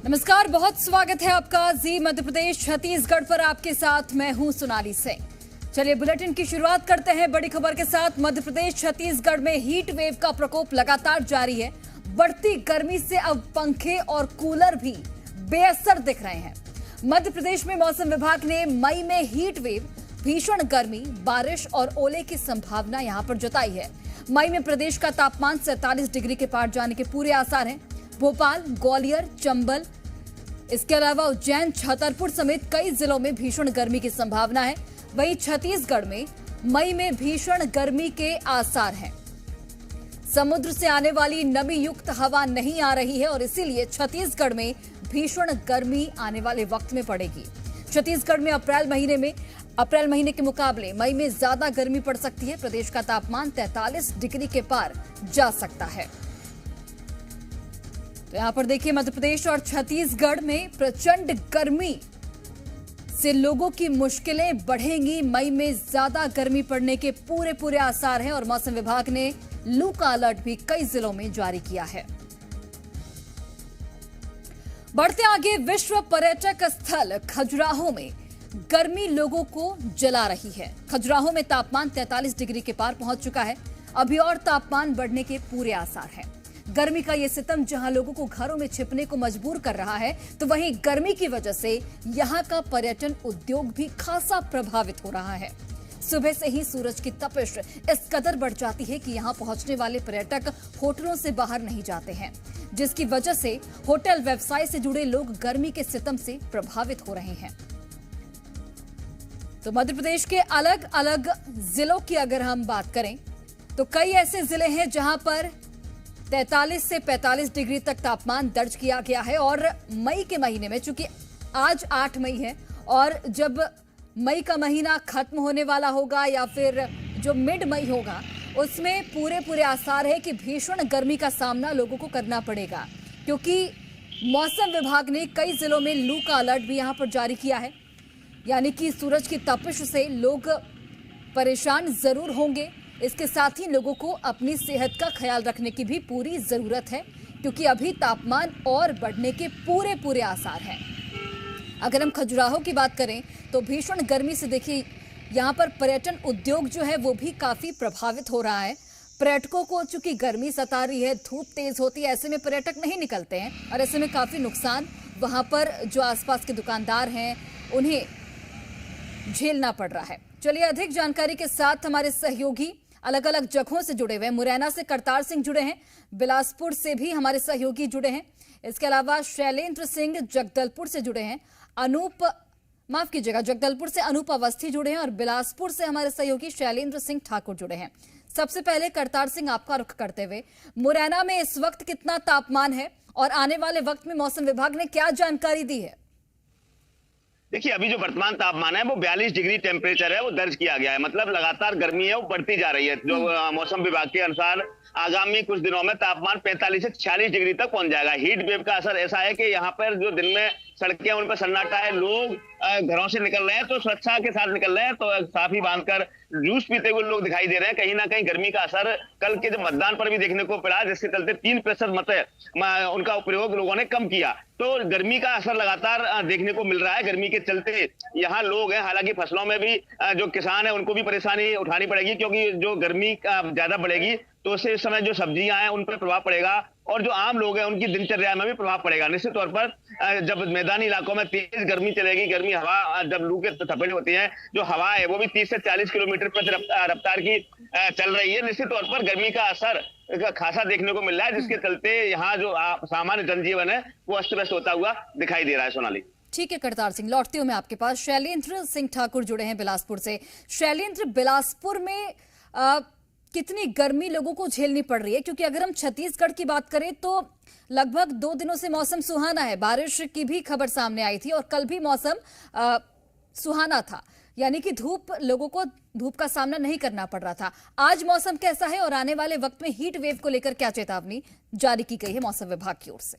नमस्कार, बहुत स्वागत है आपका जी मध्य प्रदेश छत्तीसगढ़ पर। आपके साथ मैं हूं सोनाली सिंह। चलिए बुलेटिन की शुरुआत करते हैं बड़ी खबर के साथ। मध्य प्रदेश छत्तीसगढ़ में हीट वेव का प्रकोप लगातार जारी है। बढ़ती गर्मी से अब पंखे और कूलर भी बेअसर दिख रहे हैं। मध्य प्रदेश में मौसम विभाग ने मई में हीट वेव, भीषण गर्मी, बारिश और ओले की संभावना यहां पर जताई है। मई में प्रदेश का तापमान 47 डिग्री के पार जाने के पूरे आसार हैं। भोपाल, ग्वालियर, चंबल, इसके अलावा उज्जैन, छतरपुर समेत कई जिलों में भीषण गर्मी की संभावना है। वहीं छत्तीसगढ़ में मई में भीषण गर्मी के आसार हैं। समुद्र से आने वाली नमी युक्त हवा नहीं आ रही है और इसीलिए छत्तीसगढ़ में भीषण गर्मी आने वाले वक्त में पड़ेगी। छत्तीसगढ़ में अप्रैल महीने के मुकाबले मई में ज्यादा गर्मी पड़ सकती है। प्रदेश का तापमान 43 डिग्री के पार जा सकता है। तो यहां पर देखिए, मध्य प्रदेश और छत्तीसगढ़ में प्रचंड गर्मी से लोगों की मुश्किलें बढ़ेंगी। मई में ज्यादा गर्मी पड़ने के पूरे आसार हैं और मौसम विभाग ने लू का अलर्ट भी कई जिलों में जारी किया है। बढ़ते आगे, विश्व पर्यटक स्थल खजुराहो में गर्मी लोगों को जला रही है। खजुराहो में तापमान 43 डिग्री के पार पहुंच चुका है। अभी और तापमान बढ़ने के पूरे आसार हैं। गर्मी का ये सितम जहां लोगों को घरों में छिपने को मजबूर कर रहा है, तो वहीं गर्मी की वजह से यहां का पर्यटन उद्योग भी खासा प्रभावित हो रहा है। सुबह से ही सूरज की तपिश इस कदर बढ़ जाती है कि यहां पहुंचने वाले पर्यटक होटलों से बाहर नहीं जाते हैं, जिसकी वजह से होटल व्यवसाय से जुड़े लोग गर्मी के सितम से प्रभावित हो रहे हैं। तो मध्य प्रदेश के अलग अलग जिलों की अगर हम बात करें तो कई ऐसे जिले हैं जहां पर 43 से 45 डिग्री तक तापमान दर्ज किया गया है। और मई के महीने में, चूंकि आज 8 मई है और जब मई का महीना खत्म होने वाला होगा या फिर जो मिड मई होगा, उसमें पूरे आसार है कि भीषण गर्मी का सामना लोगों को करना पड़ेगा, क्योंकि मौसम विभाग ने कई जिलों में लू का अलर्ट भी यहां पर जारी किया है। यानी कि सूरज की तपिश से लोग परेशान जरूर होंगे। इसके साथ ही लोगों को अपनी सेहत का ख्याल रखने की भी पूरी जरूरत है, क्योंकि अभी तापमान और बढ़ने के पूरे आसार हैं। अगर हम खजुराहो की बात करें तो भीषण गर्मी से देखिए, यहाँ पर पर्यटन उद्योग जो है वो भी काफी प्रभावित हो रहा है। पर्यटकों को चूंकि गर्मी सता रही है, धूप तेज होती है, ऐसे में पर्यटक नहीं निकलते हैं और ऐसे में काफी नुकसान वहां पर जो आसपास के दुकानदार हैं उन्हें झेलना पड़ रहा है। चलिए अधिक जानकारी के साथ हमारे सहयोगी अलग अलग जगहों से जुड़े हुए हैं। मुरैना से करतार सिंह जुड़े हैं, बिलासपुर से भी हमारे सहयोगी जुड़े हैं। इसके अलावा शैलेंद्र सिंह जगदलपुर से जुड़े हैं, जगदलपुर से अनूप अवस्थी जुड़े हैं और बिलासपुर से हमारे सहयोगी शैलेंद्र सिंह ठाकुर जुड़े हैं। सबसे पहले करतार सिंह, आपका रुख करते हुए, मुरैना में इस वक्त कितना तापमान है और आने वाले वक्त में मौसम विभाग ने क्या जानकारी दी है? देखिए, अभी जो वर्तमान तापमान है वो 42 डिग्री टेम्परेचर है, वो दर्ज किया गया है। मतलब लगातार गर्मी है वो बढ़ती जा रही है। जो मौसम विभाग के अनुसार आगामी कुछ दिनों में तापमान 45 से 46 डिग्री तक पहुंच जाएगा। हीट वेव का असर ऐसा है कि यहाँ पर जो दिन में सड़कें उन पर सन्नाटा है, लोग घरों से निकल रहे हैं तो सुरक्षा के साथ निकल रहे हैं, तो साफी बांधकर जूस पीते हुए लोग दिखाई दे रहे हैं। कहीं ना कहीं गर्मी का असर कल के जो मतदान पर भी देखने को पड़ा, जिसके चलते 3% मत उनका उपयोग लोगों ने कम किया। तो गर्मी का असर लगातार देखने को मिल रहा है। गर्मी के चलते यहाँ लोग हैं, हालांकि फसलों में भी जो किसान है उनको भी परेशानी उठानी पड़ेगी, क्योंकि जो गर्मी ज्यादा बढ़ेगी तो उससे इस समय जो सब्जियां हैं उन पर प्रभाव पड़ेगा और जो आम लोग हैं उनकी दिनचर्या में भी प्रभाव पड़ेगा। निश्चित तौर पर जब मैदानी इलाकों में तेज गर्मी चलेगी, गर्मी हवा जब लू के थपेड़े होती है, जो हवा है वो भी 30 से 40 किलोमीटर प्रति रफ्तार की चल रही है। निश्चित तौर पर गर्मी का असर खासा देखने को मिल रहा है, जिसके चलते यहाँ जो सामान्य जनजीवन है वो अस्त व्यस्त होता हुआ दिखाई दे रहा है। सोनाली, ठीक है करतार सिंह, लौटती हूँ मैं आपके पास। शैलेंद्र सिंह ठाकुर जुड़े हैं बिलासपुर से। शैलेंद्र, बिलासपुर में कितनी गर्मी लोगों को झेलनी पड़ रही है? क्योंकि अगर हम छत्तीसगढ़ की बात करें तो लगभग 2 दिनों से मौसम सुहाना है। बारिश की भी खबर सामने आई थी और कल भी मौसम सुहाना था, यानी कि लोगों को धूप का सामना नहीं करना पड़ रहा था। आज मौसम कैसा है और आने वाले वक्त में हीट वेव को लेकर क्या चेतावनी जारी की गई है मौसम विभाग की ओर से?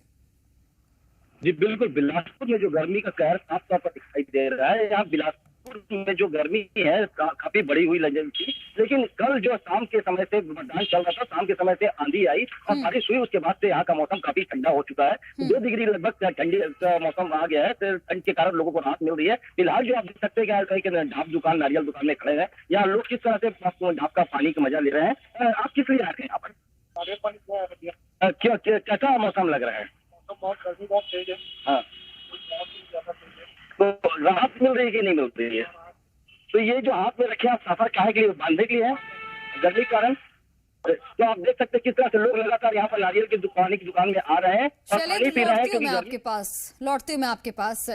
जी बिल्कुल, बिलासपुर में जो गर्मी का कहर साफ तौर पर दिखाई दे रहा है। यहाँ बिलासपुर में जो गर्मी है काफी बढ़ी हुई लग रही थी, लेकिन कल जो शाम के समय से मतदान चल रहा था, शाम के समय से आंधी आई और बारिश हुई, उसके बाद से यहाँ का मौसम काफी ठंडा हो चुका है। 2 डिग्री लगभग ठंडी मौसम आ गया है, तो ठंड के कारण लोगों को राहत मिल रही है। फिलहाल जो आप देख सकते हैं कि कहीं ढाब दुकान, नारियल दुकान में खड़े हैं, यहाँ लोग किस तरह से ढाब का पानी का मजा ले रहे हैं। आप किस लिए आए हैं यहाँ पर? कैसा मौसम लग रहा है? बहुत गर्मी बहुत तेज है। हाँ, तो राहत मिल रही है कि नहीं मिल रही है? तो ये जो हाथ में रखे हैं सफर काहे के लिए, बांधने के लिए है गर्मी के कारण? तो आप देख सकते हैं किस तरह से लोग लगातार यहाँ पर नारियल की दुकान में आ रहे हैं और पानी पी रहे हैं। लौटती हूँ मैं आपके पास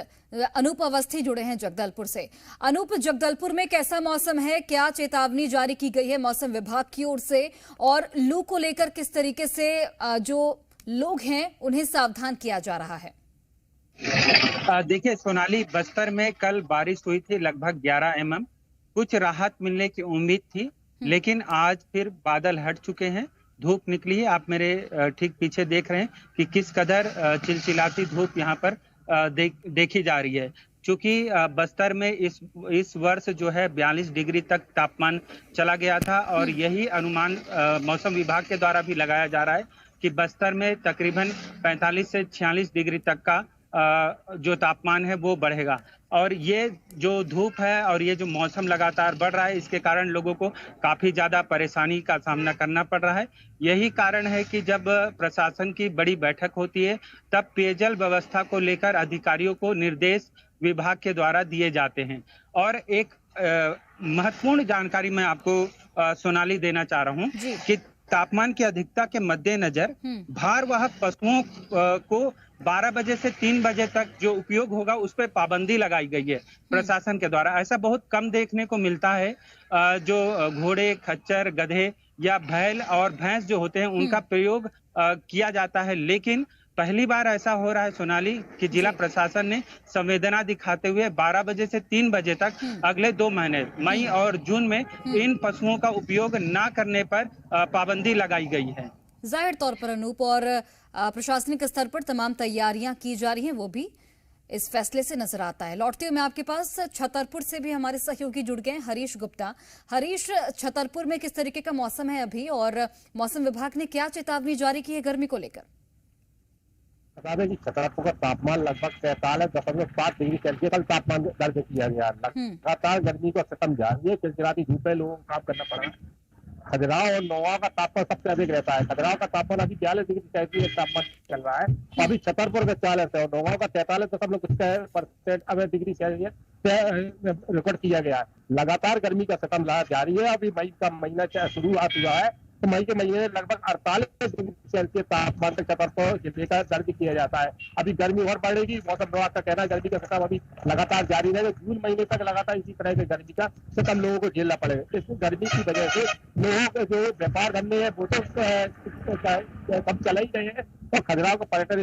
अनूप अवस्थी जुड़े हैं जगदलपुर से। अनूप, जगदलपुर में कैसा मौसम है, क्या चेतावनी जारी की गई है मौसम विभाग की ओर से, और लू को लेकर किस तरीके से जो लोग हैं उन्हें सावधान किया जा रहा है? देखिए सोनाली, बस्तर में कल बारिश हुई थी लगभग 11 mm। कुछ राहत मिलने की उम्मीद थी, लेकिन आज फिर बादल हट चुके हैं, धूप निकली है। आप मेरे ठीक पीछे देख रहे हैं कि किस कदर चिलचिलाती धूप यहाँ पर देखी जा रही है। क्योंकि बस्तर में इस वर्ष जो है 42 डिग्री तक तापमान चला गया था, और यही अनुमान मौसम विभाग के द्वारा भी लगाया जा रहा है कि बस्तर में तकरीबन 45 से 46 डिग्री तक का जो तापमान है वो बढ़ेगा। और ये जो धूप है और ये जो मौसम लगातार बढ़ रहा है, इसके कारण लोगों को काफी ज्यादा परेशानी का सामना करना पड़ रहा है। यही कारण है कि जब प्रशासन की बड़ी बैठक होती है, तब पेयजल व्यवस्था को लेकर अधिकारियों को निर्देश विभाग के द्वारा दिए जाते हैं। और एक महत्वपूर्ण जानकारी मैं आपको सोनाली देना चाह रहा हूँ कि तापमान की अधिकता के मद्देनजर भारवाहक पशुओं को 12 बजे से 3 बजे तक जो उपयोग होगा उस पर पाबंदी लगाई गई है प्रशासन के द्वारा। ऐसा बहुत कम देखने को मिलता है। जो घोड़े, खच्चर, गधे या बैल और भैंस जो होते हैं उनका प्रयोग किया जाता है, लेकिन पहली बार ऐसा हो रहा है सोनाली कि जिला प्रशासन ने संवेदना दिखाते हुए 12 बजे से 3 बजे तक अगले 2 महीने मई और जून में इन पशुओं का उपयोग न करने पर पाबंदी लगाई गई है। जाहिर तौर पर अनूप, और प्रशासनिक स्तर पर तमाम तैयारियां की जा रही हैं, वो भी इस फैसले से नजर आता है। लौटते हुए मैं आपके पास छतरपुर से भी हमारे सहयोगी जुड़ गए हैं, हरीश गुप्ता। हरीश, छतरपुर में किस तरीके का मौसम है अभी, और मौसम विभाग ने क्या चेतावनी जारी की है गर्मी को लेकर? बता दें कि छतरपुर का तापमान लगभग 43.7 डिग्री सेल्सियस कल तापमान दर्ज किया गया। लगातार गर्मी को खत्म जा रही है, चिलचिलाती धूप है, लोगों को काम करना पड़ा। खजुराहो और नौगांव का तापमान सबसे अधिक रहता है। खजुराहो का तापमान अभी 42 डिग्री सेल्सियस तापमान चल रहा है, अभी छतरपुर में 40 है और नौगांव का 43.6% डिग्री सेल्सियस रिकॉर्ड किया गया है। लगातार गर्मी का सितम जारी है। अभी मई का महीना शुरुआत हुआ है, तो मई के महीने में लगभग 48 डिग्री सेल्सियस तापमान तक छतरपुर जिले का दर्ज किया जाता है। अभी गर्मी और बढ़ेगी, मौसम विभाग का कहना है गर्मी का सितम अभी लगातार जारी रहेगा। जून महीने तक लगातार इसी तरह के गर्मी का सितम लोगों को झेलना पड़ेगा। इस गर्मी की वजह से लोगों के जो व्यापार धंधे हैं वो तो कम चला ही रहे हैं, तो खजुराहो को पर्यटन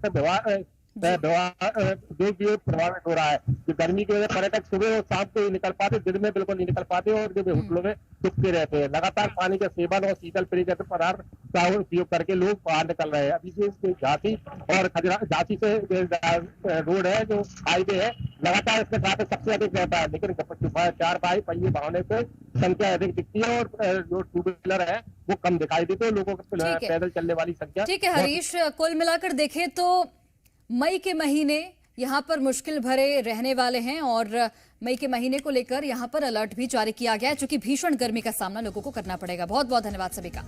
विभाग जो भी प्रभावित हो रहा है। जो गर्मी की वजह पर्यटक सुबह और शाम को ही निकल पाते, दिन में बिल्कुल नहीं निकल पाते और जो होटलों में दुखते रहते हैं। लगातार पानी का सेवन और शीतल पेय जैसे पदार्थ का उपयोग करके लोग बाहर निकल रहे हैं। अभी झांसी और झांसी से रोड है, जो हाईवे है, लगातार इसमें ट्रैफिक सबसे अधिक रहता है, लेकिन 4 पहिए वाहनों से संख्या अधिक दिखती है और जो 2 व्हीलर है वो कम दिखाई देते हैं। लोगों को पैदल चलने वाली संख्या। ठीक है हरीश, कुल मिलाकर देखें तो मई के महीने यहाँ पर मुश्किल भरे रहने वाले हैं, और मई के महीने को लेकर यहाँ पर अलर्ट भी जारी किया गया है, चूंकि भीषण गर्मी का सामना लोगों को करना पड़ेगा। बहुत बहुत धन्यवाद सभी का।